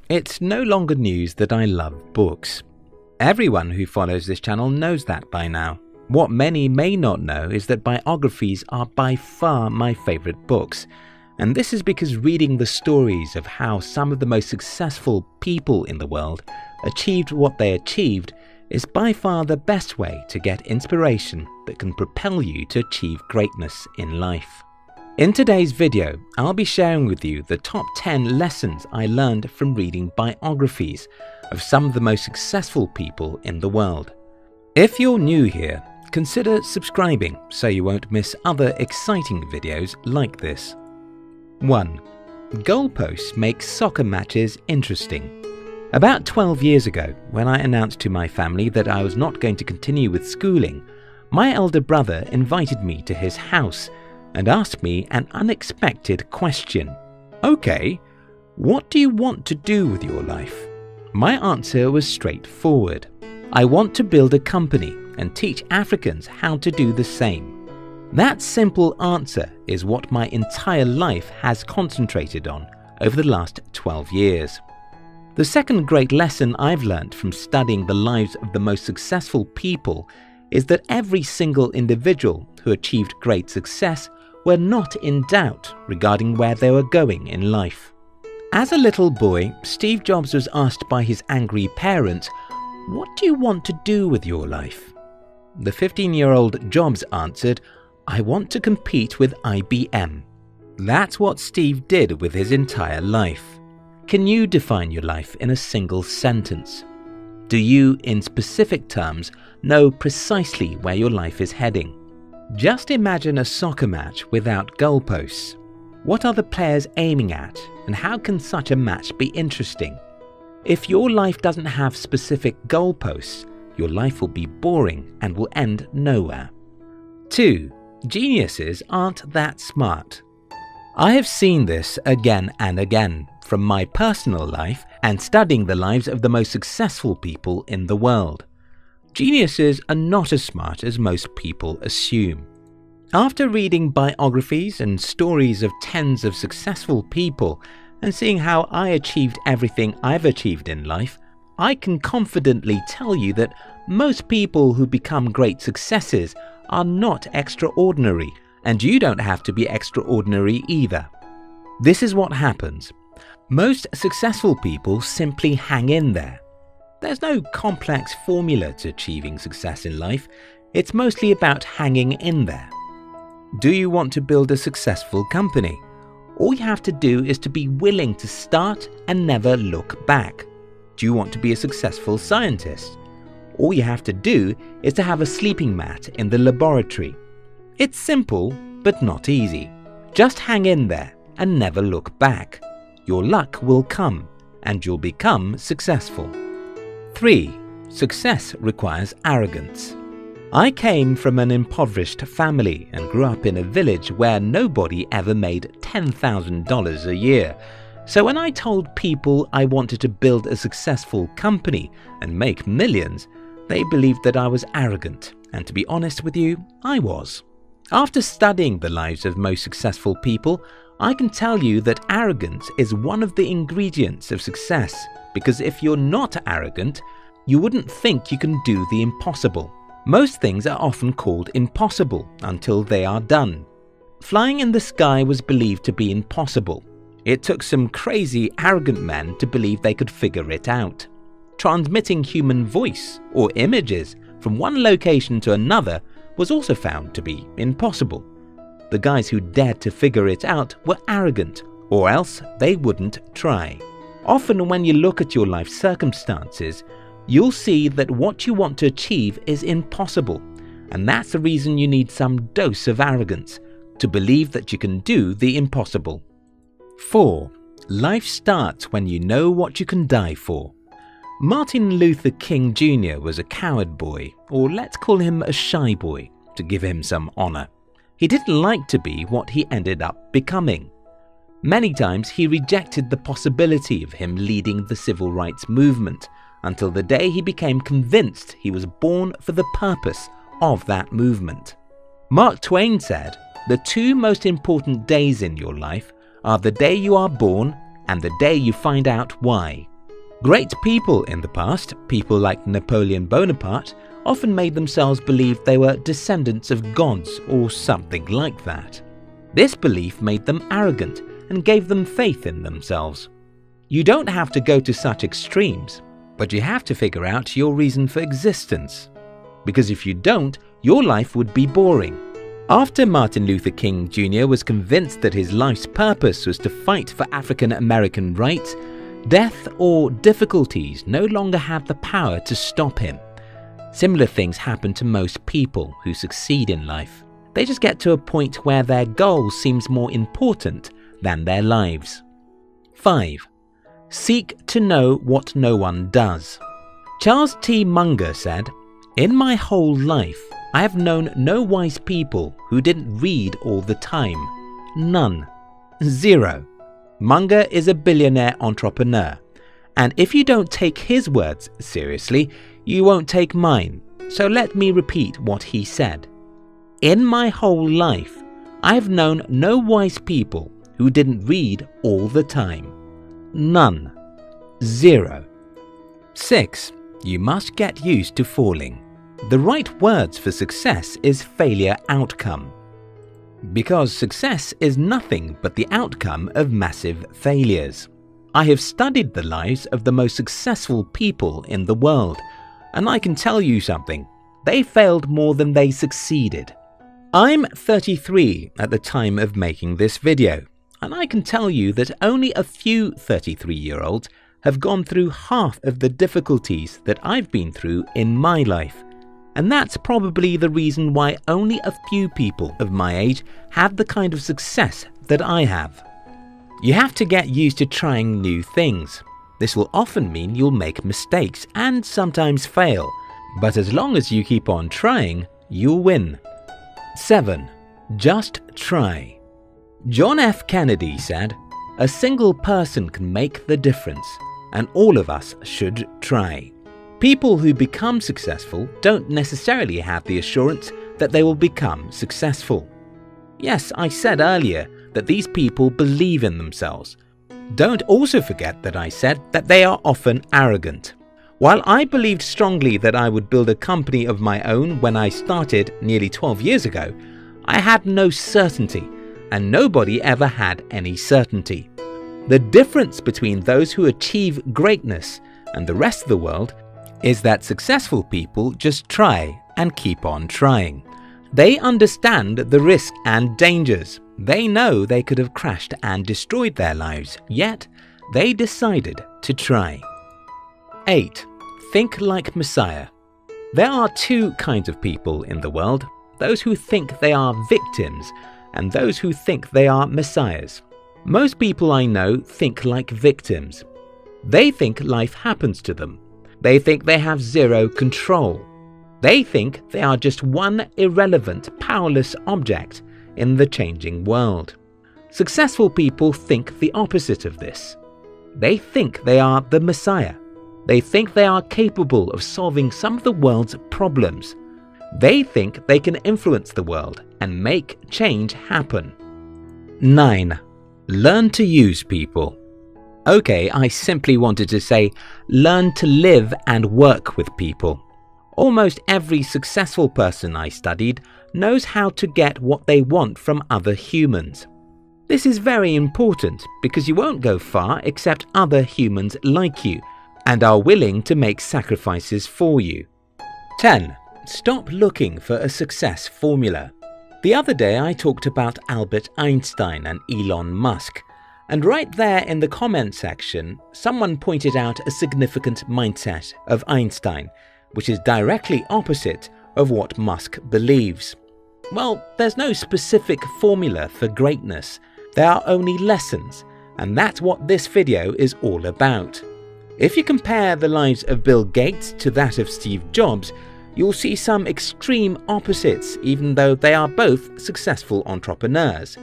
It's no longer news that I love books. Everyone who follows this channel knows that by now. What many may not know is that biographies are by far my favorite books. And this is because reading the stories of how some of the most successful people in the world achieved what they achieved is by far the best way to get inspiration that can propel you to achieve greatness in life. In today's video, I'll be sharing with you the top 10 lessons I learned from reading biographies of some of the most successful people in the world. If you're new here, consider subscribing so you won't miss other exciting videos like this. 1. Goalposts make soccer matches interesting. About 12 years ago, when I announced to my family that I was not going to continue with schooling, my elder brother invited me to his house and asked me an unexpected question. Okay, what do you want to do with your life? My answer was straightforward. I want to build a company and teach Africans how to do the same. That simple answer is what my entire life has concentrated on over the last 12 years. The second great lesson I've learned from studying the lives of the most successful people is that every single individual who achieved great success were not in doubt regarding where they were going in life. As a little boy, Steve Jobs was asked by his angry parents, "What do you want to do with your life?" The 15-year-old Jobs answered, "I want to compete with IBM." That's what Steve did with his entire life. Can you define your life in a single sentence? Do you, in specific terms, know precisely where your life is heading? Just imagine a soccer match without goalposts. What are the players aiming at, and how can such a match be interesting? If your life doesn't have specific goalposts, your life will be boring and will end nowhere. 2. Geniuses aren't that smart. I have seen this again and again from my personal life and studying the lives of the most successful people in the world. Geniuses are not as smart as most people assume. After reading biographies and stories of tens of successful people and seeing how I achieved everything I've achieved in life, I can confidently tell you that most people who become great successes are not extraordinary, and you don't have to be extraordinary either. This is what happens. Most successful people simply hang in there. There's no complex formula to achieving success in life. It's mostly about hanging in there. Do you want to build a successful company? All you have to do is to be willing to start and never look back. Do you want to be a successful scientist? All you have to do is to have a sleeping mat in the laboratory. It's simple, but not easy. Just hang in there and never look back. Your luck will come and you'll become successful. 3. Success requires arrogance. I came from an impoverished family and grew up in a village where nobody ever made $10,000 a year. So when I told people I wanted to build a successful company and make millions, they believed that I was arrogant, and to be honest with you, I was. After studying the lives of most successful people, I can tell you that arrogance is one of the ingredients of success, because if you're not arrogant, you wouldn't think you can do the impossible. Most things are often called impossible until they are done. Flying in the sky was believed to be impossible. It took some crazy, arrogant men to believe they could figure it out. Transmitting human voice or images from one location to another was also found to be impossible. The guys who dared to figure it out were arrogant, or else they wouldn't try. Often when you look at your life circumstances, you'll see that what you want to achieve is impossible, and that's the reason you need some dose of arrogance, to believe that you can do the impossible. 4. Life starts when you know what you can die for. Martin Luther King Jr. was a coward boy, or let's call him a shy boy, to give him some honor. He didn't like to be what he ended up becoming. Many times he rejected the possibility of him leading the civil rights movement, until the day he became convinced he was born for the purpose of that movement. Mark Twain said, "The two most important days in your life are the day you are born and the day you find out why." Great people in the past, people like Napoleon Bonaparte, often made themselves believe they were descendants of gods or something like that. This belief made them arrogant and gave them faith in themselves. You don't have to go to such extremes, but you have to figure out your reason for existence. Because if you don't, your life would be boring. After Martin Luther King Jr. was convinced that his life's purpose was to fight for African American rights, death or difficulties no longer had the power to stop him. Similar things happen to most people who succeed in life. They just get to a point where their goal seems more important than their lives. 5. Seek to know what no one does. Charles T. Munger said, "In my whole life, I have known no wise people who didn't read all the time. None. Zero." Munger is a billionaire entrepreneur, and if you don't take his words seriously, you won't take mine. So let me repeat what he said. "In my whole life, I have known no wise people who didn't read all the time. None. Zero." 6. You must get used to falling. The right words for success is failure outcome. Because success is nothing but the outcome of massive failures. I have studied the lives of the most successful people in the world, and I can tell you something. They failed more than they succeeded. I'm 33 at the time of making this video, and I can tell you that only a few 33-year-olds have gone through half of the difficulties that I've been through in my life. And that's probably the reason why only a few people of my age have the kind of success that I have. You have to get used to trying new things. This will often mean you'll make mistakes and sometimes fail, but as long as you keep on trying, you'll win. 7. Just try. John F. Kennedy said, "A single person can make the difference, and all of us should try." People who become successful don't necessarily have the assurance that they will become successful. Yes, I said earlier that these people believe in themselves. Don't also forget that I said that they are often arrogant. While I believed strongly that I would build a company of my own when I started nearly 12 years ago, I had no certainty, and nobody ever had any certainty. The difference between those who achieve greatness and the rest of the world is that successful people just try and keep on trying. They understand the risk and dangers. They know they could have crashed and destroyed their lives, yet they decided to try. 8. Think like Messiah. There are two kinds of people in the world, those who think they are victims and those who think they are messiahs. Most people I know think like victims. They think life happens to them. They think they have zero control. They think they are just one irrelevant, powerless object in the changing world. Successful people think the opposite of this. They think they are the Messiah. They think they are capable of solving some of the world's problems. They think they can influence the world and make change happen. 9. Learn to use people. Okay, I simply wanted to say, learn to live and work with people. Almost every successful person I studied knows how to get what they want from other humans. This is very important because you won't go far except other humans like you and are willing to make sacrifices for you. 10. Stop looking for a success formula. The other day I talked about Albert Einstein and Elon Musk. And right there in the comment section, someone pointed out a significant mindset of Einstein, which is directly opposite of what Musk believes. Well, there's no specific formula for greatness. There are only lessons, and that's what this video is all about. If you compare the lives of Bill Gates to that of Steve Jobs, you'll see some extreme opposites, even though they are both successful entrepreneurs.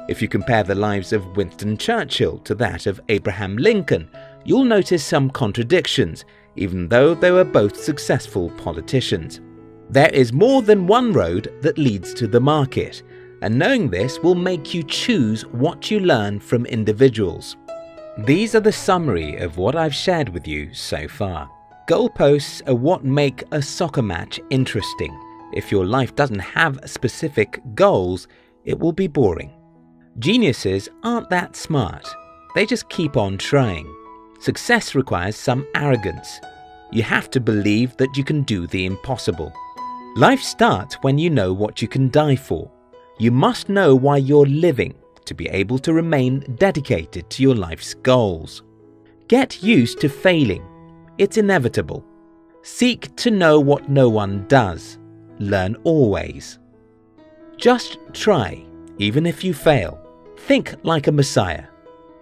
If you compare the lives of Winston Churchill to that of Abraham Lincoln, you'll notice some contradictions, even though they were both successful politicians. There is more than one road that leads to the market, and knowing this will make you choose what you learn from individuals. These are the summary of what I've shared with you so far. Goalposts are what make a soccer match interesting. If your life doesn't have specific goals, it will be boring. Geniuses aren't that smart. They just keep on trying. Success requires some arrogance. You have to believe that you can do the impossible. Life starts when you know what you can die for. You must know why you're living to be able to remain dedicated to your life's goals. Get used to failing. It's inevitable. Seek to know what no one does. Learn always. Just try, even if you fail. Think like a messiah.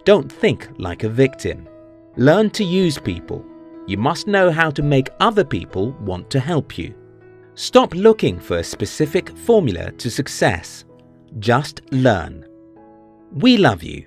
Don't think like a victim. Learn to use people. You must know how to make other people want to help you. Stop looking for a specific formula to success. Just learn. We love you.